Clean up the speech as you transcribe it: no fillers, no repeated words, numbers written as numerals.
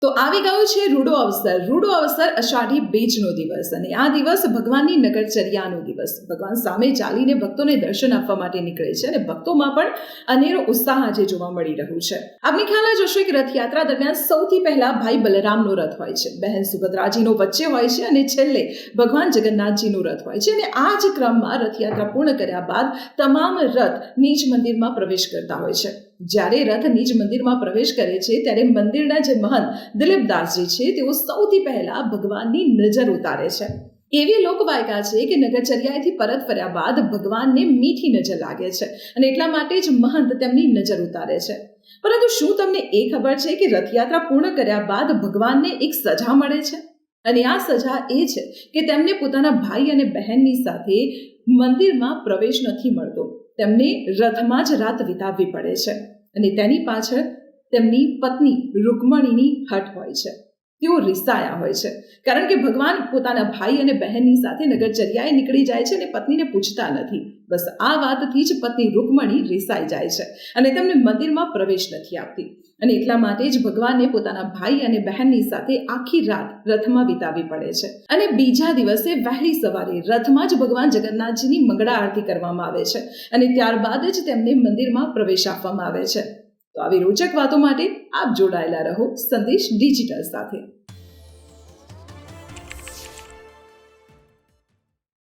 તો આવી ગયો છે રૂડો અવસર. રૂડો અવસર અષાઢી બીજનો દિવસ, અને આ દિવસ ભગવાનની નગરચર્યાનો દિવસ. ભગવાન સામે ચાલીને ભક્તોને દર્શન આપવા માટે નીકળે છે, અને ભક્તોમાં પણ અનેરો ઉત્સાહ આજે જોવા મળી રહ્યું છે. આપને ખ્યાલ જ હશે કે રથયાત્રા દરમિયાન સૌથી પહેલા ભાઈ બલરામનો રથ હોય છે, બહેન સુભદ્રાજીનો વચ્ચે હોય છે, અને છેલ્લે ભગવાન જગન્નાથજીનો રથ હોય છે. અને આ જ ક્રમમાં રથયાત્રા પૂર્ણ કર્યા બાદ તમામ રથ નિજ મંદિરમાં પ્રવેશ કરતા હોય છે. જ્યારે રથ નિજ મંદિરમાં પ્રવેશ કરે છે ત્યારે મંદિરના જે મહંત દિલીપદાસજી છે તેઓ સૌથી પહેલા ભગવાનની નજર ઉતારે છે. એવી લોકવાયકા છે કે નગરચર્યાએથી પરત ફર્યા બાદ ભગવાનને મીઠી નજર લાગે છે, અને એટલા માટે જ મહંત તેમની નજર ઉતારે છે. પરંતુ શું તમને એ ખબર છે કે રથયાત્રા પૂર્ણ કર્યા બાદ ભગવાનને એક સજા મળે છે? અને આ સજા એ છે કે તેમને પોતાના ભાઈ અને બહેનની સાથે મંદિરમાં પ્રવેશ નથી મળતો. તેમને રથમાં જ રાત વિતાવવી પડે છે, અને તેની પાછળ તેમની પત્ની રૂકમણીની હઠ હોય છે. તેઓ રિસાયા હોય છે, કારણ કે ભગવાન પોતાના ભાઈ અને બહેનની સાથે નગરચર્યાએ નીકળી જાય છે અને પત્નીને પૂછતા નથી. બસ આ વાતથી જ પત્ની રૂકમણી રિસાઈ જાય છે અને તેમને મંદિરમાં પ્રવેશ નથી આપતી. અને એટલા માટે જ ભગવાનને પોતાના ભાઈ અને બહેનની સાથે આખી રાત રથમાં વિતાવવી પડે છે. અને બીજા દિવસે વહેલી સવારે રથમાં જ ભગવાન જગન્નાથજીની મંગળા આરતી કરવામાં આવે છે, અને ત્યારબાદ જ તેમને મંદિરમાં પ્રવેશ આપવામાં આવે છે. તો આવી રોચક વાતો માટે આપ જોડાયેલા રહો સંદેશ ડિજિટલ સાથે.